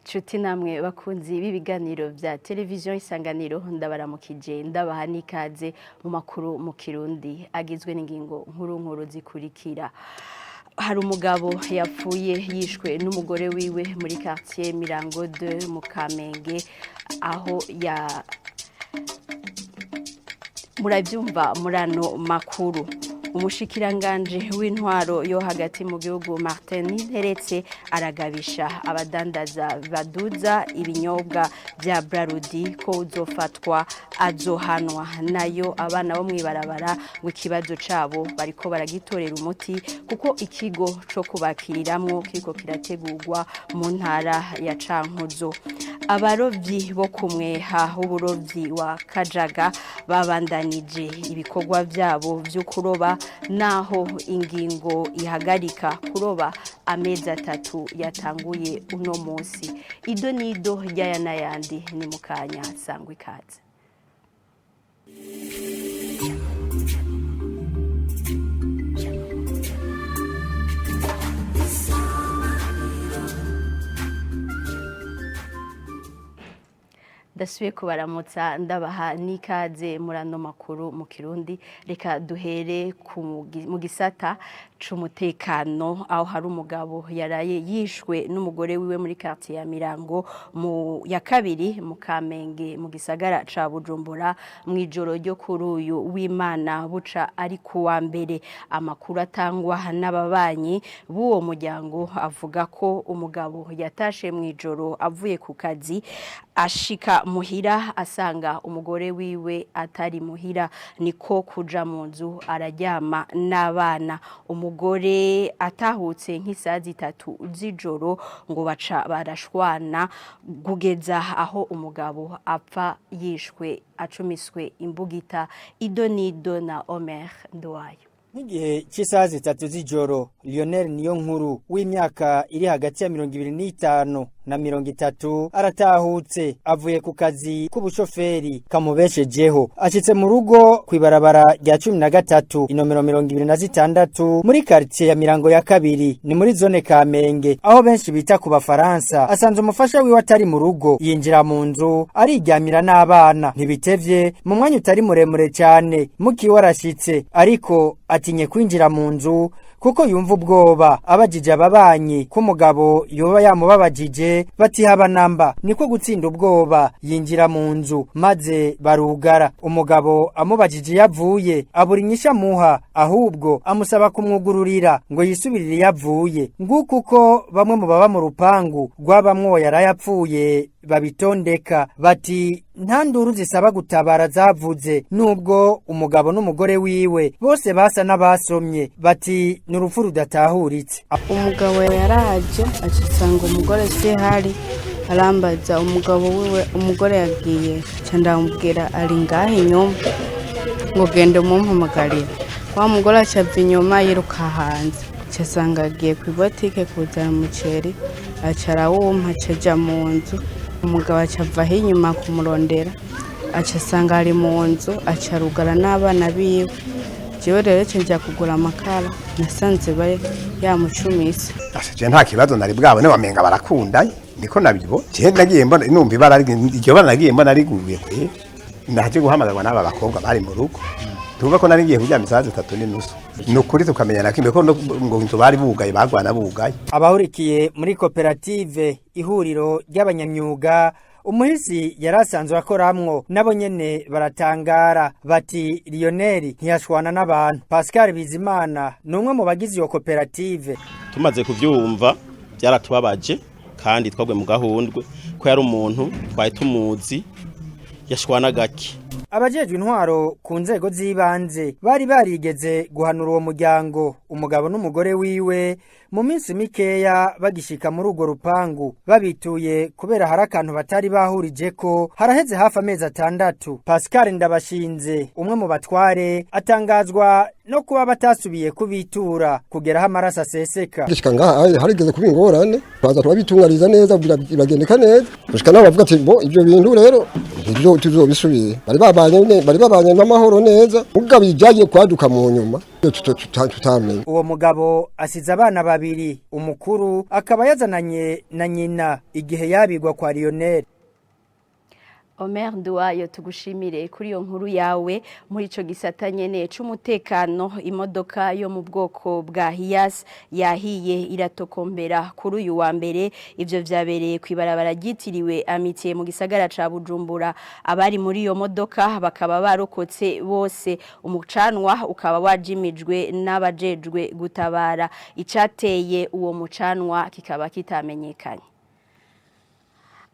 Chuti namwe bakunzi b'ibiganiro vya televiziyo Isanganiro ndabaramukije ndabaha n'ikaze mu makuru mu Kirundi agizwe n'ingingo nkuru zikurikira. Hari umugabo yapfuye yishwe n'umugore wiwe muri quartier Mirango 2 mu Kamenge aho muravyumva murano makuru. Umushikiranganje w'intwaro yo hagati mu gihugu Martin Nteretse aragabisha abadandaza baduza ibinyobwa bya Brarudi ko uzofatwa azohanwa nayo abana bo mwibarabara ngo ikibazo cabo bariko baragitorera umuti kuko ikigo co kubakiriramwo kiriko kirategurwa mu ntara ya Cankuzo. Abarovyi bo kumweha uburovyi wa Kajaga babandanije ibikorwa vyabo vyo kuroba naho ingingo ihagarika kuroba amezi 3 yatanguye uno munsi. Ido nido ryaya nayandi ni mukanya sangwe ikaze. Dasuye kubaramutsa ndabaha n'ikaze murano makuru mu Kirundi. Reka duhere mu gisata c'umutekano aho hari umugabo yaraye yishwe n'umugore wiwe muri quartier ya Mirango mu ya kabiri mu Kamenge mu gisagara ca Bujumbura mwijoro ryo kuri uyu w'Imana buca ari kuwa mbere. Amakuru atangwa n'ababanyi b'uwo muryango avuga ko umugabo yatashe mwijoro avuye ku kazi ashika muhira asanga umugore wiwe atari muhira niko kuja mu nzu araryama n'abana. Umugore atahutse nk'isazi 3 z'ijoro ngo baca barashwana kugeza aho umugabo apfa yishwe acumiswe imbugita. Ido nido na Omer Nduwayo. N'igihe cy'isazi 3 z'ijoro Lionel Niyonkuru w'imyaka iri hagati ya 25 na 30 aratahutse avuye ku kazi k'ubushoferi kamubeshejeho ashitse mu rugo kwibarabara rya 13 inomero 26 muri quartier ya Mirango ya kabiri ni muri zone Kamenge aho benshi bita ku bafaransa. Asanze umufasha wiwe atari mu rugo yinjira mu nzu ariryamira n'abana. Ntibitevye mu mwanya utari muremure cyane mukiwe arashitse ariko atinye kwinjira mu nzu kuko yumva ubwoba. Abajije ababanyi ko umugabo yoba yamubabajije bati haba namba niko gutsinda ubwoba yinjira mu nzu maze barugara. Umugabo amubajije yavuye abura inyisha muha ahubwo amusaba kumwugururira ngo yisubirire yavuye. Nguko uko bamwe mu baba mu rupangu rw'abamwo yarayapfuye babitondeka bati nta nduru zisaba gutabara zavuze nubwo umugabo n'umugore wiwe bose basa n'abasomye bati n'urupfu rudatahuritse. Umugabo yaraje acitsanga umugore se hari arambaza umugabo wiwe umugore yagiye cyandamubwira ari ngahe nyuma ngo gende mumpamagarira. Wa mugore acava inyuma yiruka hanze cyasanga agiye ku botike kuzana umuceri acara wumpa caja mu nzu. Umugabo acava inyuma kumurondera acasanga ari mu nzu acarugara n'abana biwe. Jewe rero cenja kugura amakara nasanze baye yamucumise. Je nta kibazo nari bwabone wamenga barakundanye niko nabibo. Je nagiye mbona numva ibara iryo bana nagiye mbona riguye kwe ndaje guhamagarwa n'aba bakobwa bari mu rugo. Tuvuga ko nari ngiye kujya misazi 3:30 nukuri tukamenyana kimbe ko ngo inzu bari bugaye bagwana bugaye. Abahurikiye muri koperative ihuriro ry'abanyamyuga umuhisi yarasanzwe akoramwo nabo nyene baratangara bati Lionel ntiyashwana n'abantu. Pascal Bizimana numwe mu bagize iyo koperative. Tumaze kuvyumva byaratubabaje kandi twagwe mu gahundwe ko yari umuntu twaye tumuzi yashwana gake. Abajejwe intwaro ku nzego z'ibanze bari barigeze guhanura uwo muryango umugabo n'umugore wiwe mu minsi mikeya bagishika muri urwo rupangu babituye kubera hari akantu batari bahurije ko haraheze hafi amezi 6. Pascal Ndabashinze umwe mu batware atangazwa no kuba batasubiye kubitura kugera amaraso aseseka. Gishika ngaha harigeze kubingorane baza turabitungariza neza biragendeka neza gushika naho bavuga ati bo ibyo bintu rero ibyo tuzobisubiye bari babanye n'amahoro neza ubwo bijagiye kwaduka mu nyuma tutamenye. Uwo mugabo asize abana babiri, umukuru akaba yazananye na nyina igihe yabigwa kwa Lionel. Omer Nduwayo tugushimire kuri iyo nkuru yawe. Muri ico gisata nyene c'umutekano, imodoka yo mu bwoko bwa Hiace yahiye iratokombera kuri uyu wa mbere. Ivyo vyabereye kwibarabara ryitiriwe Amitié mu gisagara ca Bujumbura. Abari muri iyo modoka bakaba barokotse bose. Umucanwa ukaba wajimijwe n'abajejwe gutabara. Icateye uwo mucanwa kikaba kitamenyekanye.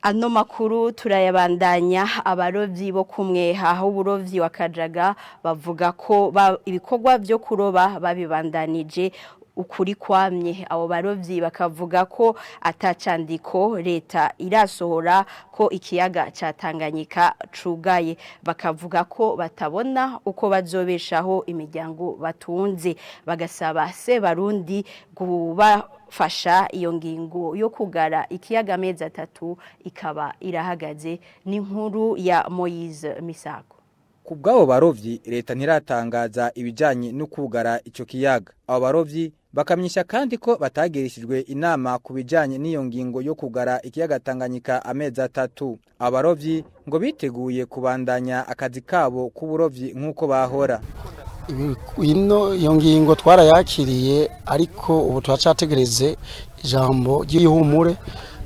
Ano makuru turayabandanya. Abarovyi bo kumweha aho uburovyi wakajaga bavuga ko ibikorwa byo kuroba babibandanije ukuri kwamye. Abo barovyi bakavuga ko atacandiko leta irasohora ko ikiyaga ca Tanganyika cugaye. Bakavuga ko batabona uko bazobeshaho imiryango batunze. Bagasaba se Barundi kubafasha iyo ngingo yo kugara ikiyaga amezi 3 ikaba irahagaze. N'inkuru ya Moise Misago. Kubwabo barovyi leta ntiratangaza ibijanye no kugara ico kiyaga. Abo barovyi bakamyisha kandi ko batagirishijwe inama ku bijanye n'iyo ngingo yo kugara ikiyaga Tanganyika amezi 3. Abarovyi ngo biteguye kubandanya akazi kabo k'uburovyi nk'uko bahora. Iyo ngingo twarayakiriye ariko ubu twacategereze ijambo ry'ihumure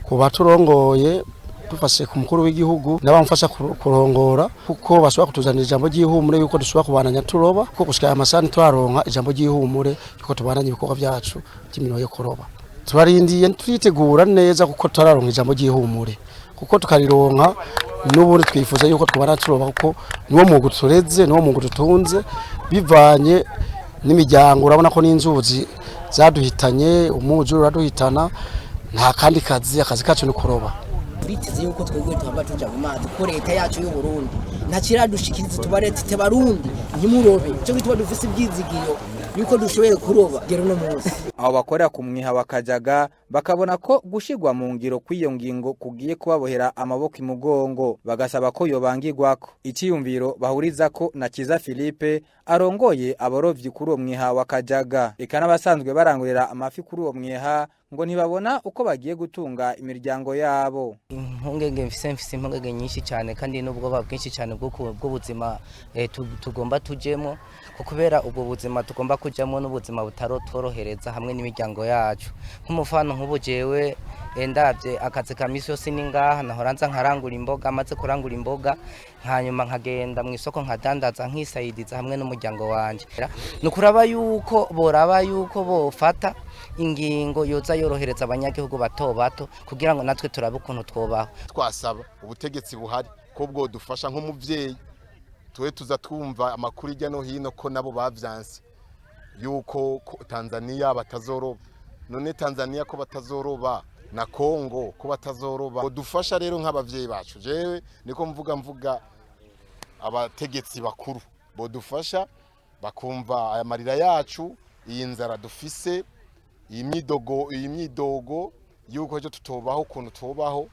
ku baturongoye dufashe ku mukuru w'igihugu n'abamfasha kurongora kuko bashobora kutuzanira ijambo ry'ihumure yuko dushobora kubandanya turoba kuko gushika amasani twaronka ijambo ry'ihumure yuko tubandanya ibikorwa byacu by'imino yo kuroba. Turarindiye twitegura neza kuko turaronka ijambo ry'ihumure kuko tukarironka n'ubundi twifuza yuko twabana turoba kuko niwo mwuga tureze niwo mwuga dutunze bivanye n'imiryango. Urabona ko n'inzuzi zaduhitanye, umujuru uraduhitana, nta kandi akazi kacu ni kuroba. Bitize yuko twegwe tuhamba tuja mu mazi ko leta yacu y'u Burundi ntakira dushikiriza tubarete Barundi ntimurobe cyo bitwa dufise ibyizigiyo yuko dushoboye kuroba gero no munsi. Abo bakora ku mwiha wakajaga bakabona ko gushigwa mu ngiro kw'iyo ngingo kugiye kubabohera amaboko imugongo. Bagasaba ko yobangirwako. Iciyumviro bahuriza ko na Kiza Philippe arongoye abarovyi kuri uwo mwiha wakajaga. Eka n'abasanzwe barangurira amafi kuri uwo mwiha ngo ntibabona uko bagiye gutunga imiryango yabo. Impungenge mfise impungenge nyinshi cyane kandi n'ubwoba bwinshi cyane bw'ubuzima tugomba tujemo kubera ubwo buzima tugomba kujamo n'ubuzima butarotorohereza hamwe n'imiryango yacu. Nk'umufano nk'ubu jewe ndavye akazi ka misi yose ningaha nahoranza nkarangura imboga, amaze kurangura imboga hanyuma nkagenda mu isoko nkadandaza nk'isayidiza hamwe n'umuryango wanje. Nukuraba yuko boraba yuko bofata ingingo yoza yorohereza abanyagihugu bato bato kugira ngo natwe turabe ukuntu twobaho. Twasaba ubutegetsi buhari ko bwo dufasha nk'umuvyeyi tuwe tuza twumva amakuru ijya no hino ko nabo bavyanse yuko Tanzania batazoroba. None Tanzania ko batazoroba na Kongo ko batazoroba. Dufasha rero nk'abavyeyi bacu. Jewe niko mvuga abategetsi bakuru bo dufasha bakumva aya marira yacu, iyi nzara dufise, iyi myidogo yuko cyo tutobaho ukuntu tubaho,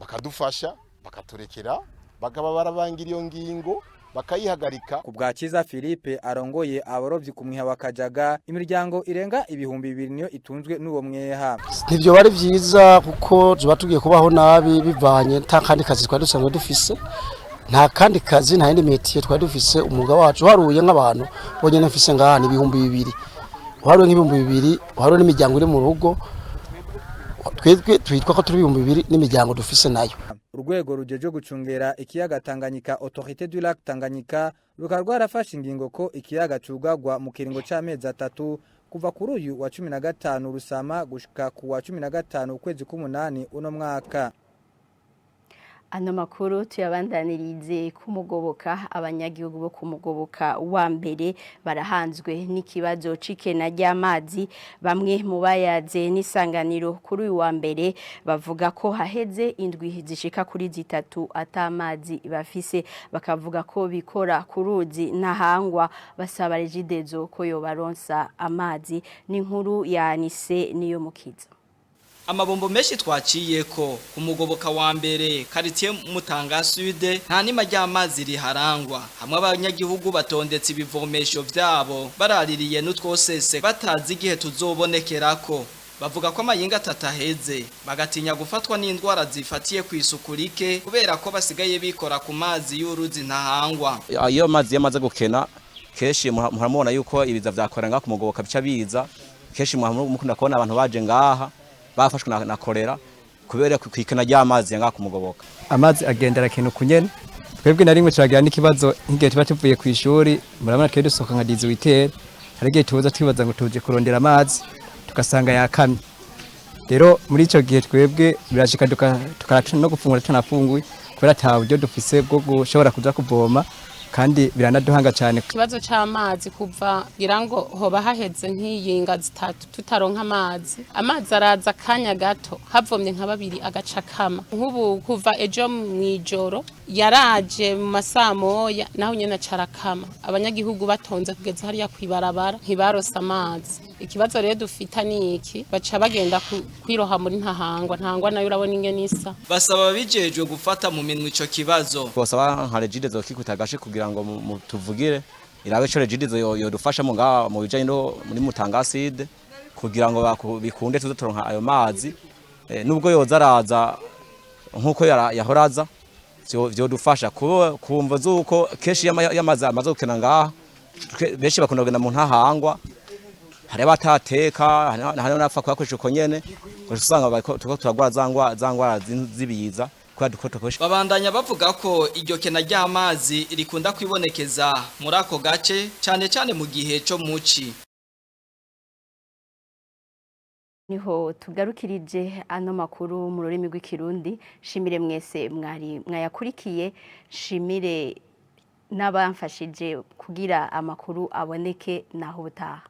bakadufasha bakaturekera bakaba barabangira iyo ngingo bakayihagarika. Ku bwa Kiza Philippe arongoye abarovyi ku mwiha wakajaga imiryango irenga ibihumbi 2 niyo itunzwe n'uwo mweha. Nivyo bari vyiza kuko tuba tugiye kubaho nabi bivanye nta kandi kazi twari dusanzwe dufise, nta kandi kazi nta yindi metier twari dufise. Umuga wacu haruye nk'abantu bonyene mfise ngaha ibihumbi 2, haruye nk'ibihumbi 2, haruye n'imiryango iri mu rugo, twebwe twitwa ko turi 200 n'imiryango dufise nayo. Urwego rujeje gucungera ikiyaga Tanganyika Autorité du Lac Tanganyika rukarwa rafashe ingingo ko ikiyaga cugagwa mu kiringo c'amezi 3 kuva kuri uyu wa 15 rusama gushika ku wa 15 ukwezi k'umunani uno mwaka. Ano makuru tuyabandanirize kumugoboka. Abanyagihugu bo kumugoboka wa mbere barahanzwe n'ikibazo cikena ry'amazi. Bamwe mu bayaze n'isanganiro kuri uyu wa mbere bavuga ko haheze indwi zishika kuri 3 atamazi bafise. Bakavuga ko bikora kuruzi ntahangwa. Basaba Regidezo ko yo baronsa amazi. N'inkuru ya Anise niyo mukiza. amabombo menshi twaciye ko ku mugoboka wa mbere quartier Mutanga Sud nta nima ry'amazi riharangwa hamwe abanyagihugu batondetse ibivomesho vyabo baraririye n'utwosese batazi igihe tuzobonekerako bavuga ko amayinga atataheze bagatinya gufatwa n'indwara zifatiye ku isuku rike kubera ko basigaye bikora ku mazi y'uruzi ntahangwa. Iyo mazi yamaze gukena keshi muramubona yuko ibiza vyakoranga ku mugoboka bica biza keshi mukunda kubona abantu baje ngaha bafashwe na kolera kubera kwikena ry'amazi yanga ku mugoboka. Amazi agendera kintu kunyene twebwe na rimwe cyagira n'ikibazo nk'igihe tuba tuvuye ku ishuri murabona twe dusohoka nka 18 hari igihe tuza twibaza ngo tuje kurondera amazi tugasanga yakamye. Rero muri ico gihe twebwe birashika tukaca no gufungura tunafunguye kubera ta buryo dufise bwo gushobora kuza kuvoma kandi biranaduhanga cyane. Ikibazo c'amazi kuva girango hoba haheze nk'iyinga zitatu tutaronka amazi araza kanya gato havomye nka babiri agaca kama nk'ubu kuva ejo mwijoro yaraje mu masamoya naho nyene carakama abanyagihugu batonze kugeza hariya kwibarabara ntibarosa amazi. Ikibazo rero dufita ni iki baca bagenda kwiroha muri ntahangwa nayo urabona ingene isa. Basaba bijejwe gufata mu minwe ico kibazo. Bosaba nka Regide zo kikutagashe kugira ngo tuvugire irabe cyo Regide zo yodufasha mu ngaha mu bijanye no muri Mutanga Sud kugira ngo bikunde tuzotoronka ayo mazi nubwo yoza araza nkuko yahoraza vyodufasha kumva zuko keshi yamazi amaze gukena ngaha benshi bakunda kugenda mu ntahangwa hari batateka hari nafa kwakoresha uko nyene usanga tuko turagwara zangwara zibiza kwa dukotokosh. Babandanya bavuga ko iryo kena ry'amazi rikunda kwibonekeza muri ako gace cyane mu gihe cyo muci. Niho tugarukirije ano makuru mu rurimi rw'ikirundi. Shimire mwese mwayakurikiye, shimire n'abamfashije kugira amakuru aboneke naho butaha.